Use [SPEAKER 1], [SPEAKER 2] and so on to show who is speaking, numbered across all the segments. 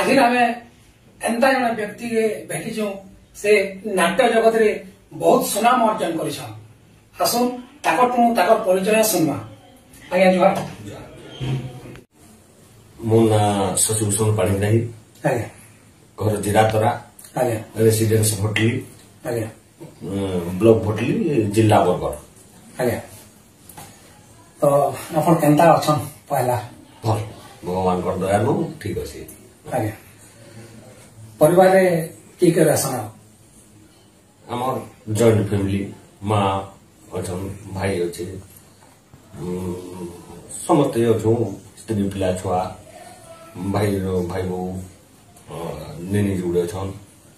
[SPEAKER 1] आज आम एंता जन व्यक्ति के भेटिचु से नाट्य जगत रे बहुत सुनाम अर्जन करिछन आसुन ताकर परिचय सुनवा आज्ञा जुहार
[SPEAKER 2] मो ना शशिभूषण पाणिग्राही
[SPEAKER 1] आज्ञा
[SPEAKER 2] घर जिरातरा
[SPEAKER 1] आज्ञा
[SPEAKER 2] रेसिडेंस भोटली
[SPEAKER 1] आज्ञा
[SPEAKER 2] ब्लॉक भोटली जिला बरगढ़
[SPEAKER 1] आज्ञा तो अपन केंता अछन पहला
[SPEAKER 2] भल भगवान कर दयालु ठीक अछि
[SPEAKER 1] आज्ञा परिवार रे की के रहसन
[SPEAKER 2] हमर जॉइंट फैमिली माँ अछन भाई अछि समस्त अछु स्त्री पिला छुआ भाई बो नेनी जुड़े छन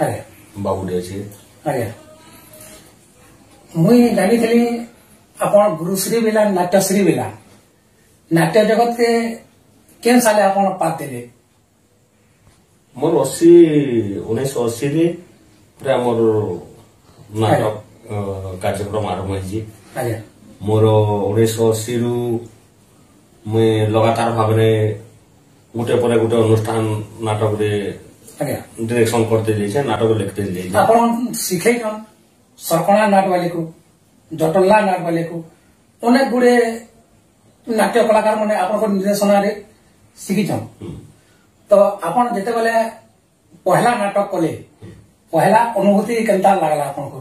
[SPEAKER 1] आज्ञा
[SPEAKER 2] बाबुडे अछि
[SPEAKER 1] आज्ञा मुई जानिथली अपन गुरुश्री बिला नाट्यश्री बिला नाट्य जगत के केन साले अपन पात देले
[SPEAKER 2] मोर 1980 रे पूरा मोर नाटक कार्यक्रम आरंभ होइछि
[SPEAKER 1] आज्ञा
[SPEAKER 2] मोर 1980 रु मैं लगातार भाव गोटे पर गोटे अनुष्ठान नाटक रे
[SPEAKER 1] आज्ञा
[SPEAKER 2] डायरेक्शन करते जाइछे नाटक लिखते जाइछे
[SPEAKER 1] अपन शिखे जन सरकणा नाट वाले को जटल्ला नाट वाले को अनेक गुड़े नाट्य कलाकार माने आपन निर्देशन रे शिखिछन तो आपन जेते बेले पहला नाटक कले पहला अनुभूति केनता लागला आपन को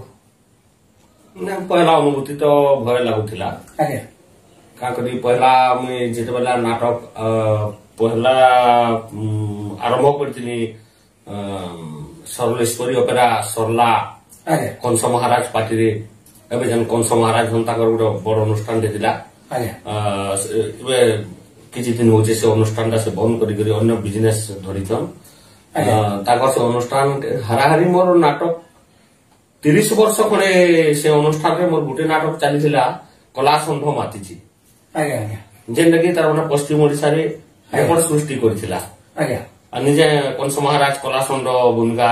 [SPEAKER 2] ना पहला अनुभूति तो भय लागुथिला
[SPEAKER 1] आज्ञा
[SPEAKER 2] का करी पहला मैं जेते बेला नाटक पहला आरंभ करथिनी सरलेश्वरी ओपेरा सरला
[SPEAKER 1] आज्ञा
[SPEAKER 2] कंस महाराज पार्टी रे एबे जन कंस महाराज हन ताकर गोटे बड़ अनुष्ठान देथिला
[SPEAKER 1] आज्ञा
[SPEAKER 2] एबे किछि दिन होचे से अनुष्ठान से बंद करी करी अन्य बिजनेस धरिछन ताकर से अनुष्ठान हाराहारी मोर नाटक 30 वर्ष खणे से अनुष्ठान रे मोर गुटे नाटक चलीथिला कला संभ मातिछि
[SPEAKER 1] आज्ञा आज्ञा
[SPEAKER 2] जेन लगी तार माने पश्चिम ओडिसा रे रेकॉर्ड सृष्टि करथिला
[SPEAKER 1] आज्ञा
[SPEAKER 2] निजे कंस महाराज कला संभ भूमिका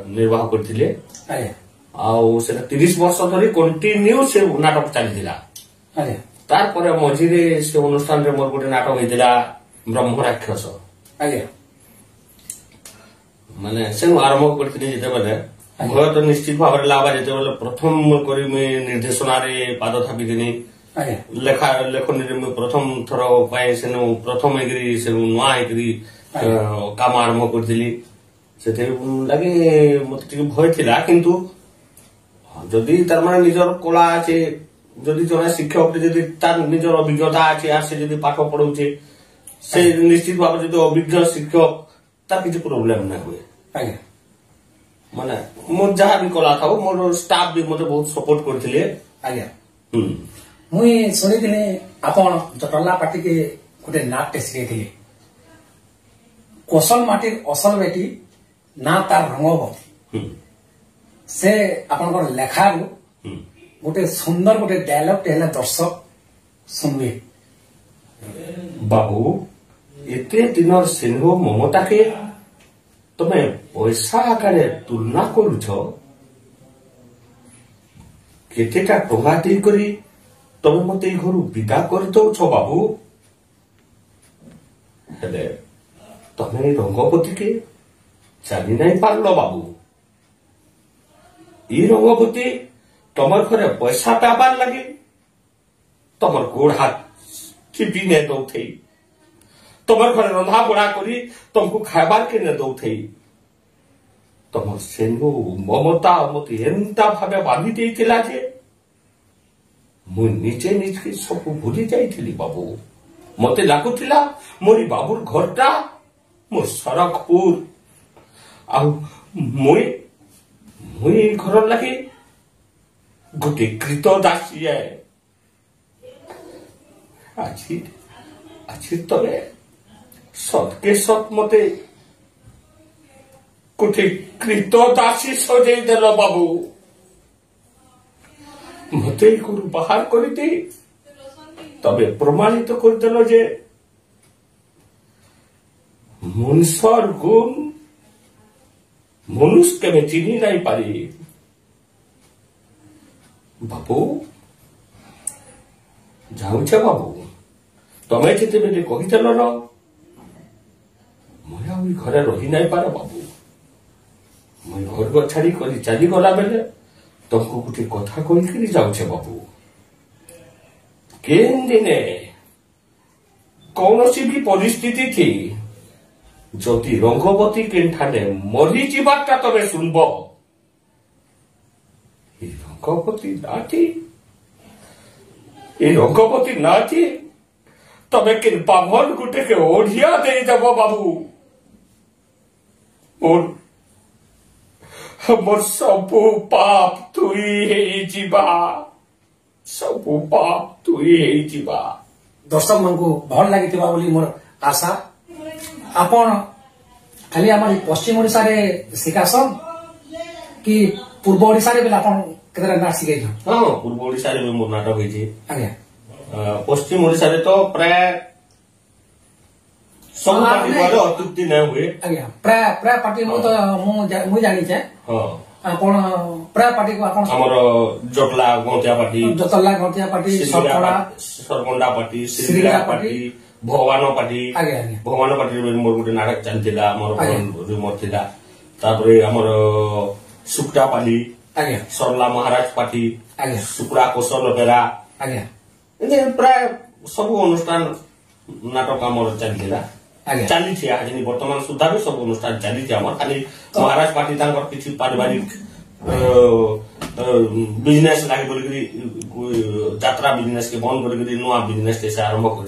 [SPEAKER 2] निर्वाह करथिले
[SPEAKER 1] आज्ञा
[SPEAKER 2] आउ से 30 वर्ष धरि कंटिन्यू से नाटक चलीथिला
[SPEAKER 1] आज्ञा
[SPEAKER 2] तार परे मझिरे से अनुष्ठान रे मोर गोटे नाटक होइतिला ब्रह्म राक्षस
[SPEAKER 1] आज्ञा
[SPEAKER 2] माने से आरंभ करथिनी जेते बेले भय तो निश्चित भाव रे लावा जेते बेले प्रथम करी मैं निर्देशना रे पाद थापी दिनी
[SPEAKER 1] आज्ञा
[SPEAKER 2] लेखनी रे मैं प्रथम थर पाए से प्रथम एग्री से नुआ एग्री काम आरंभ करथिली सेते लागे मते टिके भय थिला किंतु जदि तार माने निजर कला আছে যদি জনে শিক্ষক যদি তার নিজের অভিজ্ঞতা আছে আর সে যদি পাঠ পড়াউছে সে নিশ্চিত ভাবে যদি অভিজ্ঞ শিক্ষক তার কিছু প্রবলেম না হয়
[SPEAKER 1] आज्ञा
[SPEAKER 2] মানে মোর যাহা বি কলা থাও মোর স্টাফ বি মতে বহুত সপোর্ট করथिले
[SPEAKER 1] आज्ञा मुई सुनिथिले आपण जटल्ला पार्टी के गोटे नाट्य शिखैथिले कौशल माटिर असल बेटी ना तार रंगवती से आपनकर लेखारू गोटे सुंदर गोटे डायलॉग टेला दर्शक सुनबे
[SPEAKER 2] बाबू एते दिनर स्नेह ममता के तमे पैसा आकारे तुलना करूछ केतेटा टंगा देई करी तमे मते घर विदा कर दउछ बाबू हेले तमे रंगपति के जानी नहीं पारलो बाबू ई रंगपति तमर घरे पैसा पाबार लगे तमर गोड़ हाथ चिपी ने दौथई तमर घरे रंधा बड़ा करी तुमको खाबार के ने दौथई तमर सेनु ममता मते एंता भाबे बांधी देइतिला जे मु निजे निज के सब भूली जाइथिली बाबू मते लागुथिला मोरी बाबूर घरटा मोर सरकपुर आ मुई घर लगे गोटे कृत दासी है आज तबे सतके सत मते गोटे कृत दासी सजे देल बाबू मते गुरु बाहर कर दे तबे प्रमाणित कर देल जे मनुष्यर गुण मनुष्य के में चिन्ही नहीं पारी बाबू जाऊछ बाबू तमे जेते बेले कहितल न मोया घरे रही नहीं पारे बाबू मुई घर को छाड़ी कर चली गला बेले तुमको गोटे कथा कही जाऊे बाबू केन दिने कौन सी भी परिस्थिति थी जदि रंगवती केठाने मरी जीवाटा तमे सुनब रंगवती ना थी रंगवती ना थी तमे किन पाभन गुटे के ओढ़िया दे देव बाबू मोर सबू पाप तुई जीवा सबू पाप तुई जीवा
[SPEAKER 1] दर्शक मन को भल लगी बोली मोर आशा आपण खाली आम पश्चिम ओडिशा रे शिखासन कि पूर्व ओडिशा रे बेला आपण केतरा नाट शिखाई
[SPEAKER 2] हाँ पूर्व ओडिशा रे मोर नाटक होइछि
[SPEAKER 1] आज्ञा
[SPEAKER 2] पश्चिम ओडिशा रे तो प्राय सब पार्टी वाले अतुक्ति न हुए
[SPEAKER 1] आज्ञा प्राय पार्टी मु तो मु जानि छे
[SPEAKER 2] हां
[SPEAKER 1] आपण प्राय पार्टी को आपण
[SPEAKER 2] हमर जटला गौतिया पार्टी सरकंडा पार्टी श्रीला पार्टी भगवान पार्टी भगवान पार्टी मोर गोटे नाटक चलता मोर रिमोट थिला तापरे हमर सुक्टा पाली सरला महाराज पार्टी सुकुड़ा कौशल बेरा प्राय सब अनुष्ठान नाटक आमर चलता चली आज बर्तमान सुधा भी सब अनुष्ठान चली खाली महाराज पार्टी किसी पारिवारिक बिजनेस लागे बोल यात्रा बिजनेस के बंद कर नुआ बिजनेस आरंभ कर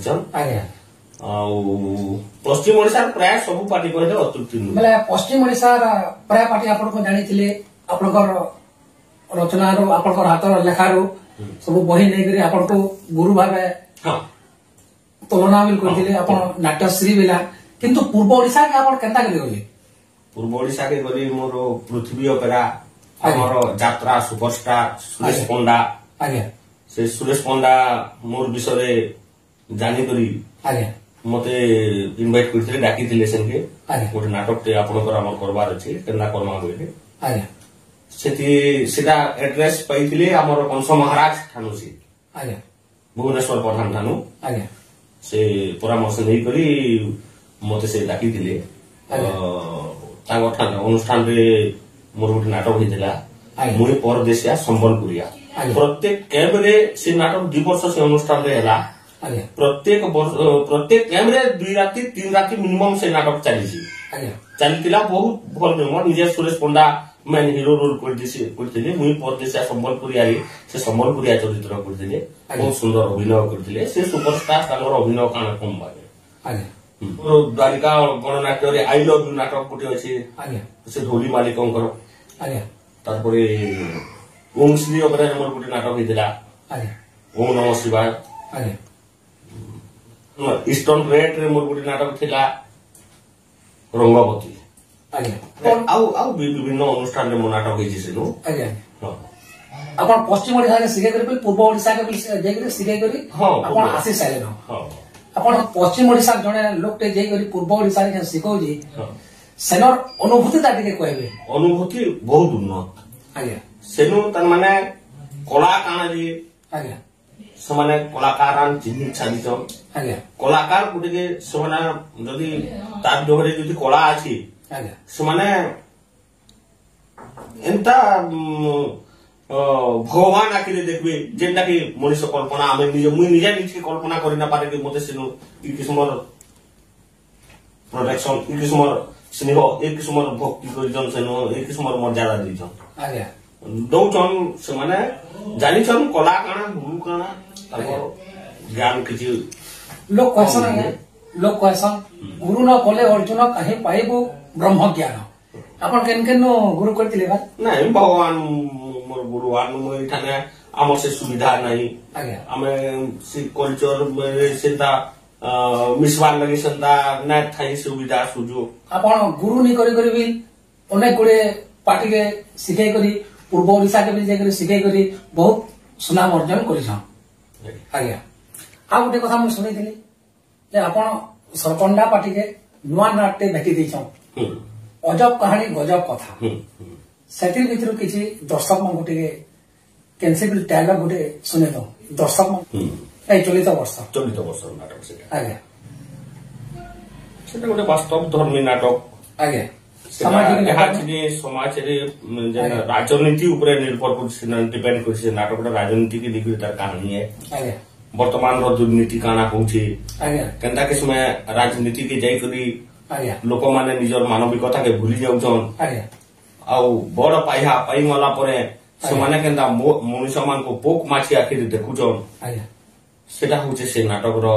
[SPEAKER 2] पश्चिम ओडिशा प्राय सब पार्टी कहले अतृप्ति
[SPEAKER 1] मतलब पश्चिम ओडिशा प्राय पार्टी आपन जानी आपनकर रचना आपनकर हाथ लेखार सब बही नहीं आपन को गुरु भावे तुलना भी करथिले आपण नाट्यश्री बेला किंतु पूर्व ओडिशा के आपण केनता के गले
[SPEAKER 2] पूर्व ओडिशा के गली मोर पृथ्वी ओपेरा हमर यात्रा सुपरस्टार सुरेश पंडा से सुरेश पंडा मोर विषय रे जानि करी मते इनवाइट करथिले डाकिथिले सेनके गोटे नाटक ते आपनकर हमर करबार अछि केना करमा होइले सेटा एड्रेस पाइथिले हमर कंस महाराज ठानुसी भुवनेश्वर प्रधान ठानु से परामर्श नहीं करी मते से डाकी दिले अनुष्ठान रे मोर गोटे नाटक होइतिला मुई परदेशिया संबलपुरिया प्रत्येक कैम्प रे से नाटक 2 वर्ष से अनुष्ठान रे हला प्रत्येक कैम्प रे 2 राति 3 राति मिनिमम से नाटक चलीतिला बहुत भल मोर निजे सुरेश पंडा मैन हीरो रोल करथिले मुई परदेशिया संबलपुरिया रे से संबलपुरिया चरित्र करथिले बहुत सुंदर अभिनय करथिले से सुपरस्टार तांगर अभिनय काना कम बागे द्वारिका गणनाट्य रे आई लव यू नाटक गोटे अछि से ढोली मालिकंकर तारपरे ओम श्री ओपरा मोर गोटे नाटक हितला ओम नमः शिवाय ईस्टर्न रेड रे मोर गोटे नाटक थिला रंगवती विभिन्न अनुष्ठान में नाटक अपन
[SPEAKER 1] पश्चिम ओडिशा के सिखे करी पूर्व ओडिशा के जेकरी सिखे करी अपन आसी साले न अपन पश्चिम ओडिशा जने लोक टे जेकरी पूर्व ओडिशा के सिखौ जी सेनर अनुभूति ता के कहबे
[SPEAKER 2] अनुभूति बहुत उन्नत सेनु तन माने कला काना जी समाने कलाकार चिन्ह छादित कलाकार गुटे के समाना जदी तार दोहरे जदी कला अछि समाने एंता भगवान आखिरे देखबे जेंटा कि मनुष कल्पना आमे निजे कल्पना करि ना पारे कि मते सिनु इ किस्मर प्रोडक्शन इ किस्मर स्नेह इ किस्मर भक्ति करिजन सेनु इ किस्मर मर्यादा दिजन दौचन समाने जानिछन कला काना गुरु काना ज्ञान किछि
[SPEAKER 1] लोक कहसन गुरु न कले अर्जुन कहीं पाइबो ब्रह्म ज्ञान अपन केन केन गुरु करतिले बा
[SPEAKER 2] नहीं भगवान मोर गुरुवान मोर ठाने आम से सुविधा नहीं आमे से कल्चर में सेता मिसवान लगे सेता ना थाई सुविधा सुजोग
[SPEAKER 1] अपन गुरु नि करी भी अनेक गुडे पार्टी के सिखाई करी पूर्व ओडिशा के भी जेकरी सिखाई करी बहुत सुनाम अर्जन करिछन आज्ञा आ गोटे कथा मु सुनिथिली जे अपन सरकंडा पार्टी के नुआ नाट्य भेटी दैछन अजब कहानी गजब कथा सेठी भितर किछि दर्शक मन गोटे कैंसिबल डायलॉग गोटे सुने दो दर्शक मन ए चलित वर्ष
[SPEAKER 2] नाटक से
[SPEAKER 1] आज्ञा
[SPEAKER 2] ସେଟା ଗୋଟେ ବାସ୍ତବ ଧର୍ମୀ ନାଟକ
[SPEAKER 1] ଆଜ୍ଞା
[SPEAKER 2] ସେଟା
[SPEAKER 1] ସାମାଜିକ
[SPEAKER 2] ଏହା
[SPEAKER 1] ନେତା-
[SPEAKER 2] ଚିନି ସମାଜରେ ରାଜନୀତି ଉପରେ ନିର୍ଭର କରୁଛି ଡିପେଣ୍ଡ କରୁଛି ସେ ନାଟକଟା ରାଜନୀତି କି ଦେଖିକି ତାର କାହାଣୀ ହେ
[SPEAKER 1] ଆଜ୍ଞା
[SPEAKER 2] ବର୍ତ୍ତମାନର ଦୁର୍ନୀତି କାଣା ହଉଛି
[SPEAKER 1] ଆଜ୍ଞା
[SPEAKER 2] କେନ୍ତା କିସମେ ରାଜନୀତି କି ଯାଇକରି
[SPEAKER 1] ଆଜ୍ଞା
[SPEAKER 2] ଲୋକମାନେ ନିଜର ମାନବିକତାକେ ଭୁଲି ଯାଉଛନ୍
[SPEAKER 1] ଆଜ୍ଞା
[SPEAKER 2] ଆଉ ବଡ ପାହ୍ୟା ପାଇଗଲା ପରେ ସେମାନେ କେନ୍ତା ମଣିଷ ମାନଙ୍କୁ ପୋକ ମାଛି ଆଖିରେ ଦେଖୁଛନ୍
[SPEAKER 1] ଆଜ୍ଞା
[SPEAKER 2] ସେଟା ହଉଛି ସେ ନାଟକର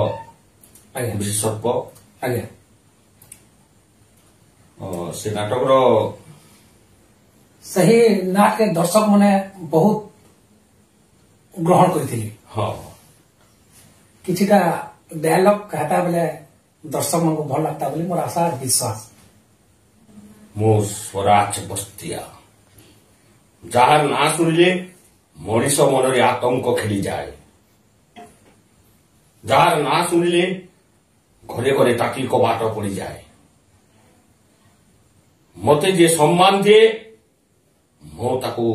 [SPEAKER 1] ଆଜ୍ଞା
[SPEAKER 2] ବିଶେଷତ୍ୱ
[SPEAKER 1] ଆଜ୍ଞା
[SPEAKER 2] ସେ ନାଟକର
[SPEAKER 1] ସେହି ନାଟକେ ଦର୍ଶକ ମାନେ ବହୁତ ଗ୍ରହଣ କରିଥିଲେ
[SPEAKER 2] ହଁ
[SPEAKER 1] କିଛିଟା ଡାୟଲଗ कहता ବେଲେ ଦର୍ଶକ ମାନଙ୍କୁ ଭଲ ଲାଗତା ବୋଲି ମୋର ଆଶା ଆଉ ବିଶ୍ୱାସ
[SPEAKER 2] ମୋ ସ୍ୱରାଜ ବସ୍ତିଆ ଯାହାର ନାଁ ଶୁଣିଲେ ମଣିଷ ମନରେ ଆତଙ୍କ ଖେଳିଯାଏ ଯାହାର ନାଁ ଶୁଣିଲେ ଘରେ ଘରେ ତାକି କବାଟ ପଡ଼ିଯାଏ ମତେ ଯିଏ ସମ୍ମାନ ଦିଏ ମୁଁ ତାକୁ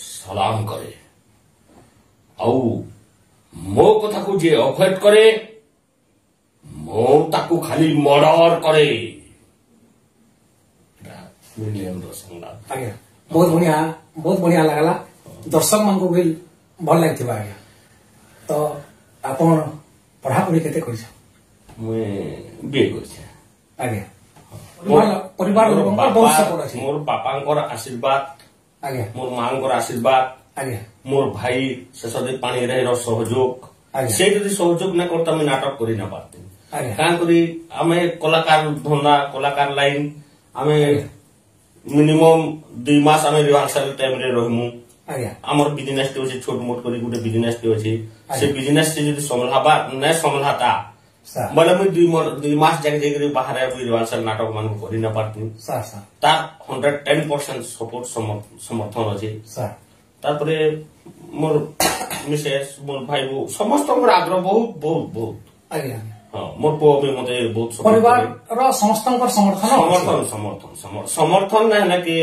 [SPEAKER 2] ସଲାମ କରେ ଆଉ ମୋ କଥାକୁ ଯିଏ ଅଭଏଡ୍ କରେ ମୁଁ ତାକୁ ଖାଲି ମର୍ଡର କରେ ମିଲିୟନର ସଂବାଦ
[SPEAKER 1] ଆଜ୍ଞା ବହୁତ ବଢିଆ ଲାଗଲା ଦର୍ଶକ ମାନଙ୍କୁ ବି ଭଲ ଲାଗିଥିବା ଆଜ୍ଞା ତ ଆପଣ ପଢାପଢି କେତେ କରିଛନ୍
[SPEAKER 2] ମୁଇଁ ବିଏ କରିଛେ
[SPEAKER 1] ଆଜ୍ଞା ପରିବାର ଲୋକଙ୍କର ବହୁତ ସପୋର୍ଟ ଅଛି
[SPEAKER 2] ମୋର ବାପାଙ୍କର ଆଶୀର୍ବାଦ
[SPEAKER 1] ଆଜ୍ଞା
[SPEAKER 2] ମୋର ମାଙ୍କର ଆଶୀର୍ବାଦ
[SPEAKER 1] ଆଜ୍ଞା
[SPEAKER 2] ମୋର ଭାଇ ଶେଷଦେବ ପାଣିଗ୍ରାହୀର ସହଯୋଗ
[SPEAKER 1] ଆଜ୍ଞା।
[SPEAKER 2] ସେ ଯଦି ସହଯୋଗ ନା କରତା ମୁଇଁ ନାଟକ କରି ନା ପାରତି
[SPEAKER 1] ଆଜ୍ଞା
[SPEAKER 2] କାଁ କରି ଆମେ କଳାକାର ଧନ୍ଦା କଳାକାର ଲାଇନ ଆମେ ମିନିମମ୍ 2 ମାସ ଆମେ ରିହର୍ସାଲ ଟାଇମରେ ରହିମୁ
[SPEAKER 1] ଆଜ୍ଞା
[SPEAKER 2] ଆମର ବିଜନେସ୍ ଟେ ଅଛି ଛୋଟ ମୋଟ କରି ଗୋଟେ ବିଜନେସ୍ ଟେ ଅଛି ସେ
[SPEAKER 1] ଆଜ୍ଞା।
[SPEAKER 2] ବିଜନେସ୍ ଟେ ଯଦି ସମ୍ଭାଳବା ନାଇଁ ସମ୍ଭାଳତା
[SPEAKER 1] ସାର୍
[SPEAKER 2] ବୋଲେ ମୁଇଁ 2 ମାସ ଯାଇକରି ବାହାରେ ରିହର୍ସାଲ ନାଟକ ମାନଙ୍କୁ କରି ନା ପାରତି
[SPEAKER 1] ସାର୍ ସାର୍
[SPEAKER 2] ତାର 110% ସପୋର୍ଟ ସମର୍ଥନ ଅଛି
[SPEAKER 1] ସାର୍
[SPEAKER 2] ତାପରେ ମୋର ମିସେସ୍ ମୋର ଭାଇ ସମସ୍ତଙ୍କର ଆଗ୍ରହ ବହୁତ ବହୁତ ବହୁତ
[SPEAKER 1] ଆଜ୍ଞା
[SPEAKER 2] ହଁ ମୋର ପୁଅ ବି ମତେ ବହୁତ support କରେ।
[SPEAKER 1] ପରିବାରର ସମସ୍ତଙ୍କର ସମର୍ଥନ ଅଛି।
[SPEAKER 2] ସମର୍ଥନ ନା ହେଲା କି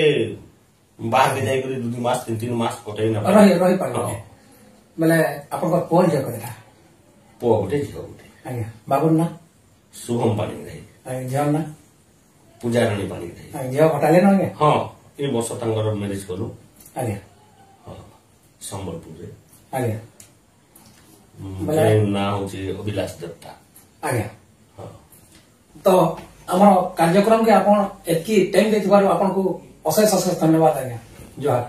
[SPEAKER 2] ବାହାରକେ ଯାଇକରି 2 ମାସ 3 ମାସ କଟେଇ ନା
[SPEAKER 1] ରହିପାରିବେ ବେଲେ ଆପଣଙ୍କର ପୁଅ ଝିଅ କଥା
[SPEAKER 2] ପୁଅ ଗୋଟେ ଝିଅ ଗୋଟେ
[SPEAKER 1] ଆଜ୍ଞା ବାବୁର ନା
[SPEAKER 2] ଶୁଭମ ପାଣିଗ୍ରାହୀ
[SPEAKER 1] ଆଜ୍ଞା ଝିଅ ନା
[SPEAKER 2] ପୂଜାରାଣୀ ପାଣିଗ୍ରାହୀ
[SPEAKER 1] ଆଜ୍ଞା ଝିଅ ଘଟାଲେ ନା ଆଜ୍ଞା
[SPEAKER 2] ହଁ ଏ ବର୍ଷ ତାଙ୍କର ମ୍ୟାରେଜ କଲୁ
[SPEAKER 1] ଆଜ୍ଞା
[SPEAKER 2] ହଁ ସମ୍ବଲପୁରରେ
[SPEAKER 1] ଆଜ୍ଞା
[SPEAKER 2] ନାଁ ହଉଛି ଅଭିଳାଷ ଦେବତା
[SPEAKER 1] ଆଜ୍ଞା
[SPEAKER 2] ହଁ
[SPEAKER 1] ତ ଆମର କାର୍ଯ୍ୟକ୍ରମ କେ ଆପଣ ଏତିକି ଟାଇମ ଦେଇଥିବାରୁ ଆପଣଙ୍କୁ ଅଶେଷ ଅଶେଷ ଧନ୍ୟବାଦ ଆଜ୍ଞା ଜୁହାର